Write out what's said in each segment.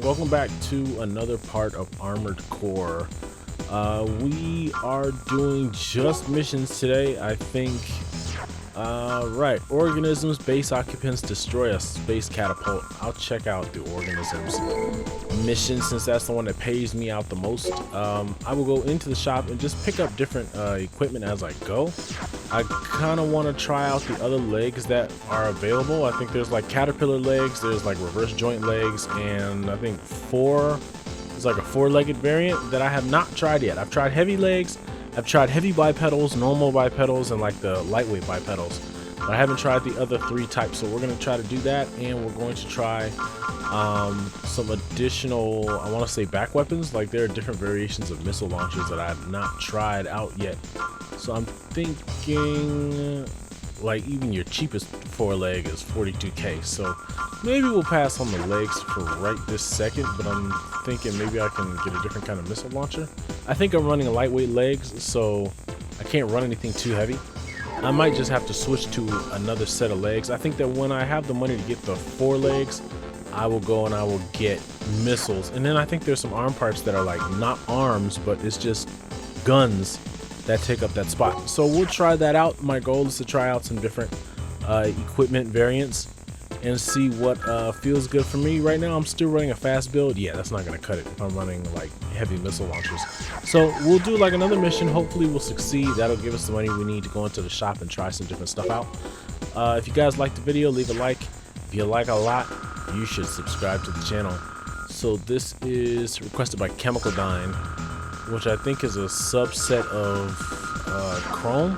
welcome back to another part of Armored Core. We are doing just missions today, I think. Right, organisms, base occupants destroy a space catapult. I'll check out the organisms mission since that's the one that pays me out the most. I will go into the shop and just pick up different equipment as I go. I kind of want to try out the other legs that are available. I think there's like caterpillar legs, there's like reverse joint legs, and I think it's like a four-legged variant that I have not tried yet. I've tried heavy legs, I've tried heavy bipedals, normal bipedals, and like the lightweight bipedals, but I haven't tried the other three types. So we're going to try to do that, and we're going to try some additional, I want to say, back weapons. Like there are different variations of missile launchers that I have not tried out yet. So I'm thinking like even your cheapest four-leg is 42k. So maybe we'll pass on the legs for right this second, but I'm thinking maybe I can get a different kind of missile launcher. I think I'm running lightweight legs, so I can't run anything too heavy. I might just have to switch to another set of legs. I think that when I have the money to get the four legs, I will go and I will get missiles. And then I think there's some arm parts that are like not arms, but it's just guns that take up that spot. So we'll try that out. My goal is to try out some different equipment variants and see what feels good for me. Right now I'm still running a fast build. Yeah, that's not gonna cut it if I'm running like heavy missile launchers. So we'll do like another mission. Hopefully we'll succeed. That'll give us the money we need to go into the shop and try some different stuff out. If you guys like the video, leave a like. If you like a lot, you should subscribe to the channel. So this is requested by Chemical Dyne, which I think is a subset of Chrome.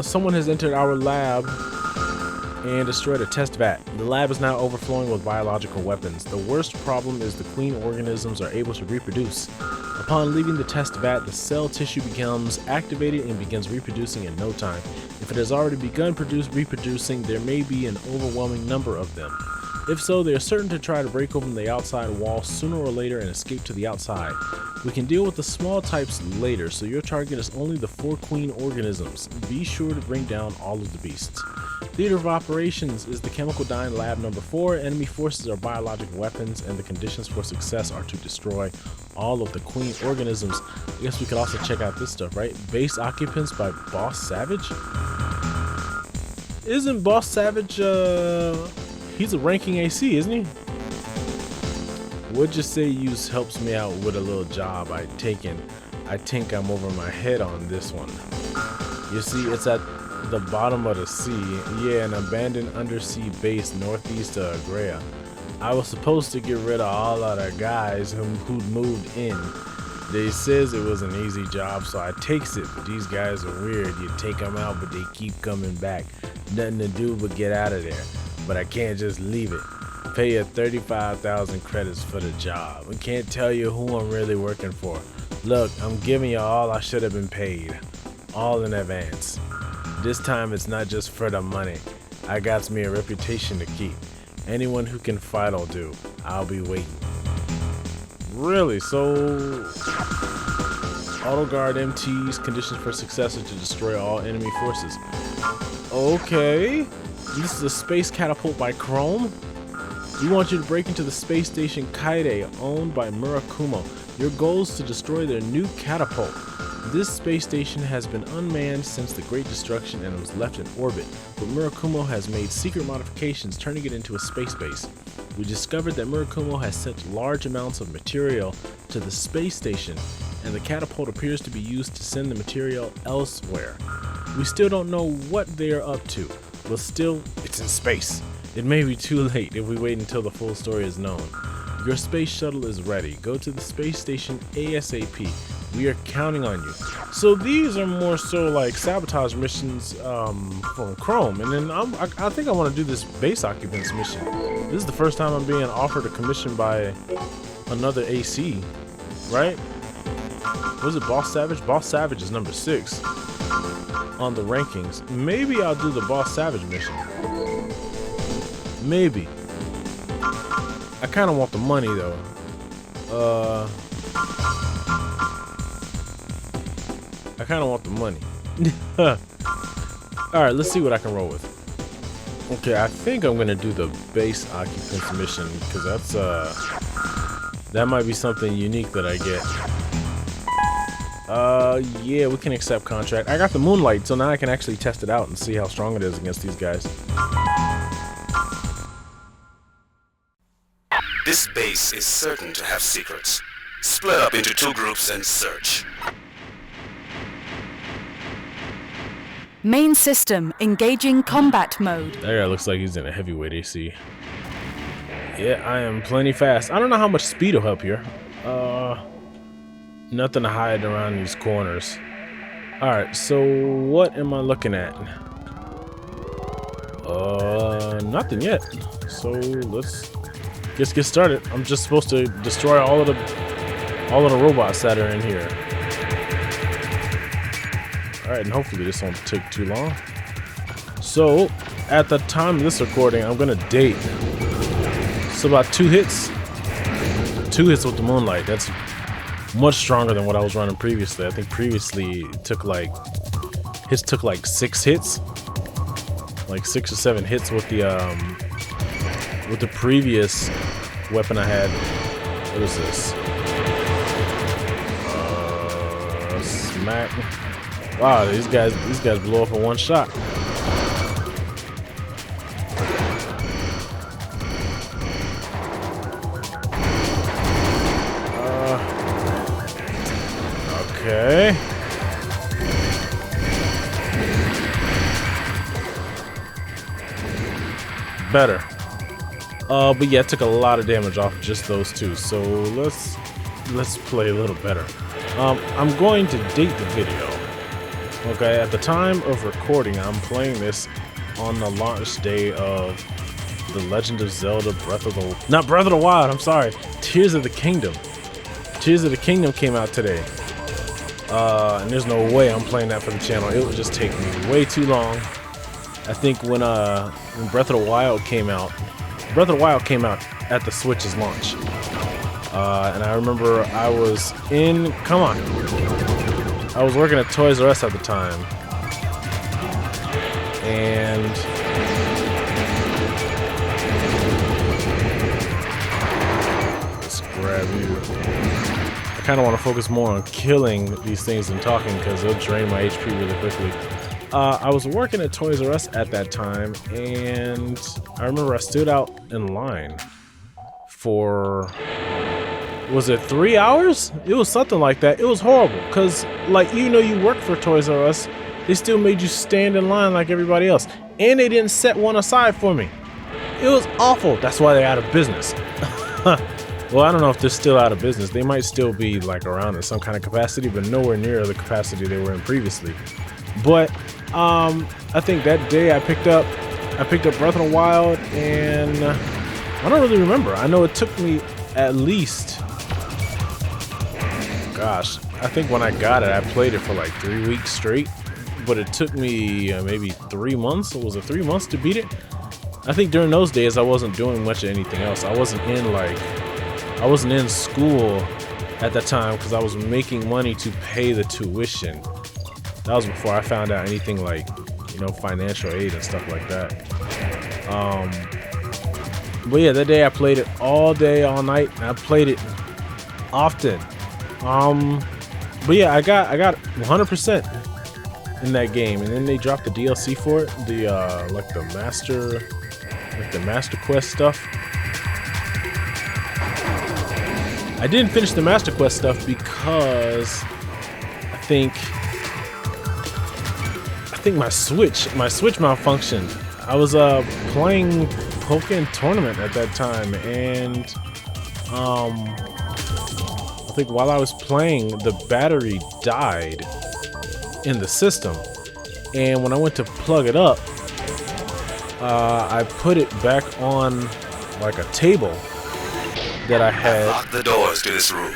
Someone has entered our lab and destroyed a test vat. The lab is now overflowing with biological weapons. The worst problem is the queen organisms are able to reproduce. Upon leaving the test vat, the cell tissue becomes activated and begins reproducing in no time. If it has already begun reproducing, there may be an overwhelming number of them. If so, they are certain to try to break open the outside wall sooner or later and escape to the outside. We can deal with the small types later, so your target is only the 4 queen organisms. Be sure to bring down all of the beasts. Theater of Operations is the Chemical Dyne Lab number 4. Enemy forces are biological weapons, and the conditions for success are to destroy all of the queen organisms. I guess we could also check out this stuff, right? Base Occupants by Boss Savage? Isn't Boss Savage, he's a ranking AC, isn't he? Would you say use helps me out with a little job I taken? I think I'm over my head on this one. You see, it's at the bottom of the sea. Yeah, an abandoned undersea base northeast of Agrea. I was supposed to get rid of all of the guys who'd moved in. They says it was an easy job, so I takes it, but these guys are weird. You take them out, but they keep coming back. Nothing to do but get out of there. But I can't just leave it. Pay you 35,000 credits for the job. I can't tell you who I'm really working for. Look, I'm giving you all I should have been paid. All in advance. This time it's not just for the money. I got me a reputation to keep. Anyone who can fight will do. I'll be waiting. Really? So auto guard MTs, conditions for success are to destroy all enemy forces. Okay. This is a space catapult by Chrome. We want you to break into the space station Kaide, owned by Murakumo. Your goal is to destroy their new catapult. This space station has been unmanned since the Great Destruction and was left in orbit, but Murakumo has made secret modifications, turning it into a space base. We discovered that Murakumo has sent large amounts of material to the space station, and the catapult appears to be used to send the material elsewhere. We still don't know what they are up to, but still, it's in space. It may be too late if we wait until the full story is known. Your space shuttle is ready. Go to the space station ASAP. We are counting on you. So these are more so like sabotage missions from Chrome. And then I think I want to do this base occupants mission. This is the first time I'm being offered a commission by another AC, right? Was it Boss Savage? Boss Savage is number 6 on the rankings. Maybe I'll do the Boss Savage mission. Maybe. I kind of want the money though. I kind of want the money. Alright, let's see what I can roll with. Okay, I think I'm gonna do the base occupants mission because that's that might be something unique that I get. Yeah, we can accept contract. I got the moonlight, so now I can actually test it out and see how strong it is against these guys. This base is certain to have secrets. Split up into 2 groups and search. Main system engaging combat mode. That guy looks like he's in a heavyweight AC. Yeah, I am plenty fast. I don't know how much speed will help here. Nothing to hide around these corners. Alright, so what am I looking at? Nothing yet. So let's just get started. I'm just supposed to destroy all of the robots that are in here. Alright, and hopefully this won't take too long. So, at the time of this recording, I'm gonna date. So about 2 hits. 2 hits with the moonlight. That's much stronger than what I was running previously. I think previously it took like 6 hits. Like 6 or 7 hits with the previous weapon I had. What is this? Smack. Wow, these guys blow up in one shot. Okay. Better. But yeah, it took a lot of damage off just those 2. So let's play a little better. I'm going to date the video. Okay, at the time of recording, I'm playing this on the launch day of The Legend of Zelda not Breath of the Wild, I'm sorry. Tears of the Kingdom. Tears of the Kingdom came out today. And there's no way I'm playing that for the channel. It would just take me way too long. I think when Breath of the Wild came out at the Switch's launch. And I remember I was I was working at Toys R Us at the time. And let's grab you. I kind of want to focus more on killing these things than talking because they'll drain my HP really quickly. I was working at Toys R Us at that time, and I remember I stood out in line for, was it 3 hours? It was something like that. It was horrible because, like, you know, you work for Toys R Us, they still made you stand in line like everybody else, and they didn't set one aside for me. It was awful. That's why they're out of business. Well, I don't know if they're still out of business. They might still be like around in some kind of capacity, but nowhere near the capacity they were in previously. But I think that day I picked up Breath of the Wild, and I don't really remember. I know it took me at least, gosh, I think when I got it, I played it for like 3 weeks straight, but it took me maybe 3 months. Or was it 3 months to beat it? I think during those days I wasn't doing much of anything else. I wasn't in school at that time because I was making money to pay the tuition. That was before I found out anything like, you know, financial aid and stuff like that. But yeah, that day I played it all day, all night, and I played it often. But yeah, I got 100% in that game, and then they dropped the DLC for it, the Master Quest stuff. I didn't finish the Master Quest stuff because I think my Switch malfunctioned. I was playing Pokken Tournament at that time, and I think while I was playing, the battery died in the system, and when I went to plug it up, I put it back on like a table that I had. Lock the doors to this room.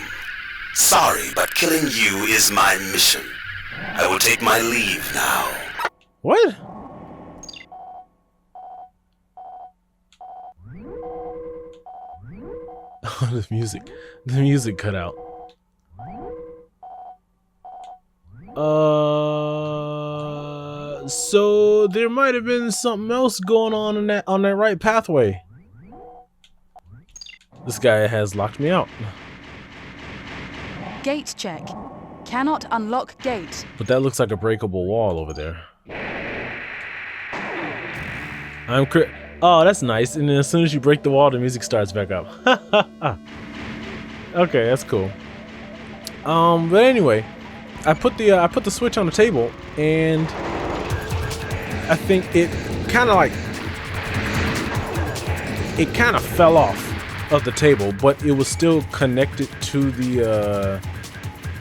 Sorry, but killing you is my mission. I will take my leave now. What? Oh, the music cut out. So there might have been something else going on in that right pathway. This guy has locked me out. Gate check. Cannot unlock gate. But that looks like a breakable wall over there. Oh, that's nice. And then as soon as you break the wall, the music starts back up. Okay, that's cool. But anyway, I put the switch on the table, and I think it kind of fell off of the table, but it was still connected to the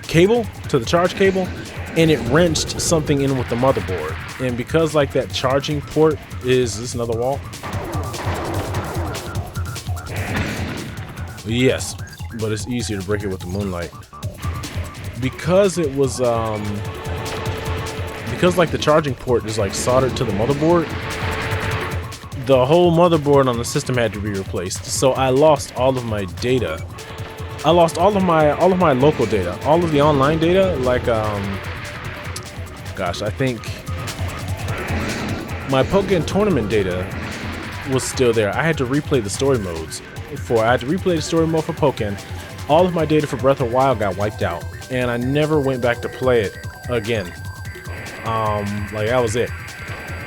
cable, to the charge cable, and it wrenched something in with the motherboard. And because like that charging port is this another wall? Yes, but it's easier to break it with the moonlight. Because it was because like the charging port is like soldered to the motherboard, the whole motherboard on the system had to be replaced. So I lost all of my data. I lost all of my local data, all of the online data. Like gosh, I think my Pokemon tournament data was still there. I had to replay the story modes. I had to replay the story mode for Pokemon. All of my data for Breath of the Wild got wiped out, and I never went back to play it again. Like that was it.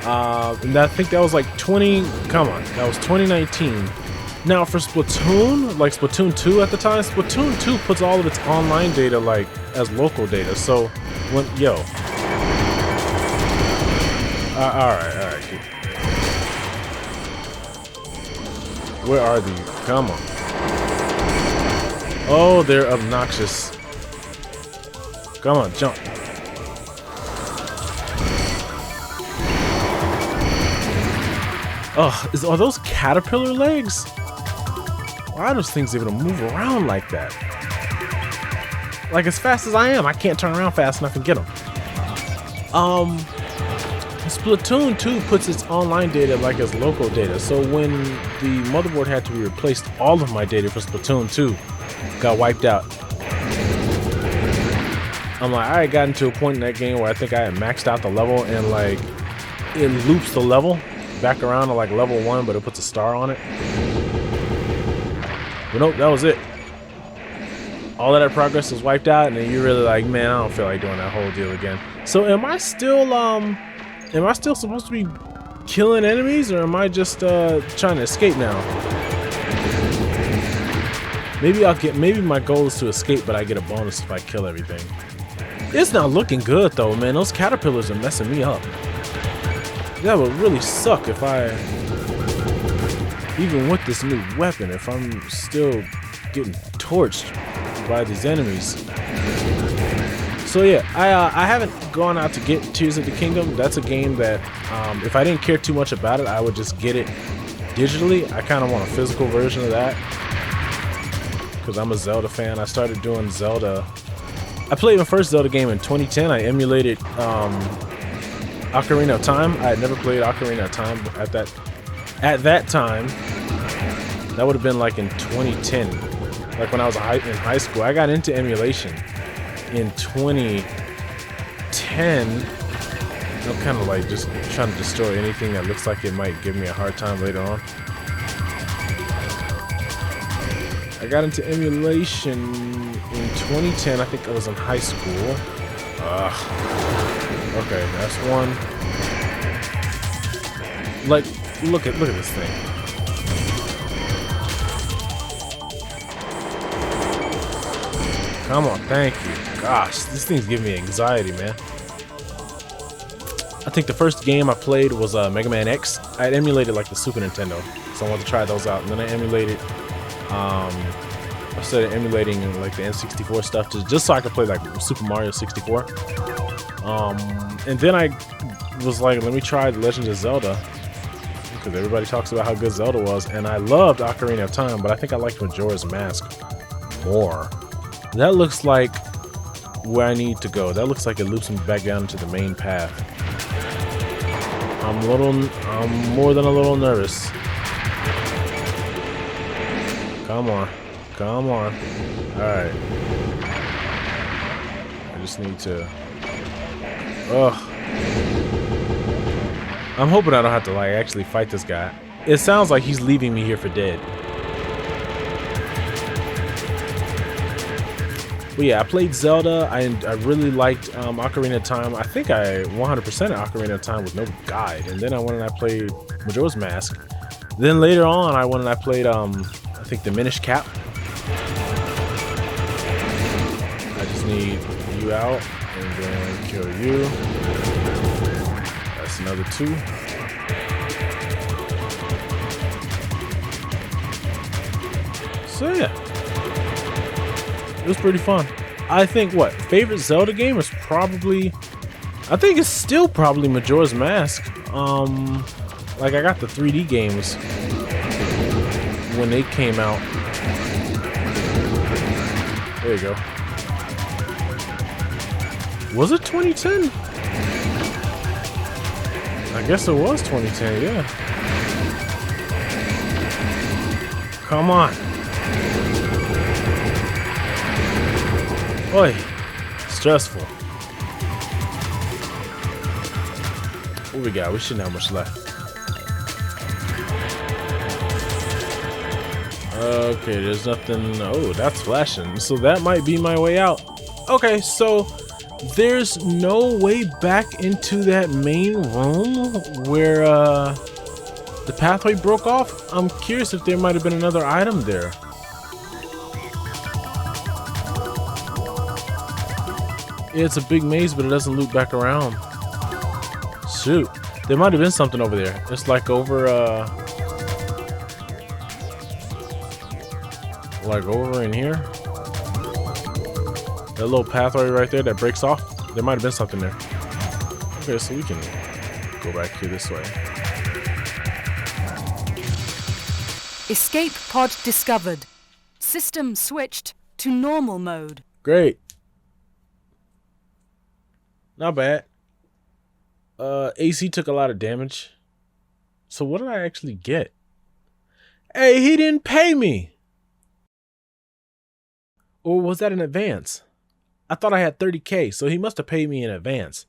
And I think that was like that was 2019. Now for Splatoon, like Splatoon 2 at the time, Splatoon 2 puts all of its online data like as local data. So when all right. Where are these? Come on. Oh, they're obnoxious. Come on, jump. Oh, are those caterpillar legs? Why are those things able to move around like that? Like as fast as I am, I can't turn around fast enough and get them. Splatoon 2 puts its online data like as local data, so when the motherboard had to be replaced, all of my data for Splatoon 2 got wiped out. I'm like, I got into a point in that game where I think I had maxed out the level, and like it loops the level back around to like level 1, but it puts a star on it. But nope, that was it. All of that progress was wiped out, and then you're really like, man, I don't feel like doing that whole deal again. So am I still supposed to be killing enemies, or am I just trying to escape now? Maybe my goal is to escape, but I get a bonus if I kill everything. It's not looking good though, man. Those caterpillars are messing me up. That would really suck if even with this new weapon, if I'm still getting torched by these enemies. So yeah, I haven't gone out to get Tears of the Kingdom. That's a game that if I didn't care too much about it, I would just get it digitally. I kind of want a physical version of that because I'm a Zelda fan. I started doing Zelda. I played my first Zelda game in 2010. I emulated Ocarina of Time. I had never played Ocarina of Time at that time. That would have been like in 2010, like when I was in high school. I got into emulation in 2010. I'm kind of like just trying to destroy anything that looks like it might give me a hard time later on. I got into emulation in 2010. I think I was in high school. Okay, that's one. Like, look at this thing. Come on, thank you. Gosh, this thing's giving me anxiety, man. I think the first game I played was Mega Man X. I had emulated like the Super Nintendo, so I wanted to try those out. And then I emulated, I started emulating like the N64 stuff just so I could play like Super Mario 64. And then I was like, let me try The Legend of Zelda, because everybody talks about how good Zelda was, and I loved Ocarina of Time, but I think I liked Majora's Mask more. That looks like where I need to go. That looks like it loops me back down into the main path. I'm more than a little nervous. Come on. Alright. I just need to... Ugh. I'm hoping I don't have to like actually fight this guy. It sounds like he's leaving me here for dead. But yeah, I played Zelda. I really liked Ocarina of Time. I think I 100% Ocarina of Time with no guide. And then I went and I played Majora's Mask. Then later on, I went and I played, I think, the Minish Cap. I just need you out and then kill you. That's another 2. So yeah, it was pretty fun. I think what favorite Zelda game is probably, I think it's still probably Majora's Mask. Like I got the 3D games when they came out. There you go. Was it 2010? I guess it was 2010, yeah. Come on. Oi, stressful. What we got? We shouldn't have much left. Okay, there's nothing. Oh, that's flashing. So that might be my way out. Okay, so there's no way back into that main room where the pathway broke off. I'm curious if there might have been another item there. Yeah, it's a big maze, but it doesn't loop back around. Shoot, there might have been something over there. It's like over in here. That little pathway right there that breaks off. There might have been something there. Okay, so we can go back here this way. Escape pod discovered. System switched to normal mode. Great. Not bad. AC took a lot of damage. So what did I actually get? Hey, he didn't pay me. Or was that in advance? I thought I had 30K, so he must have paid me in advance.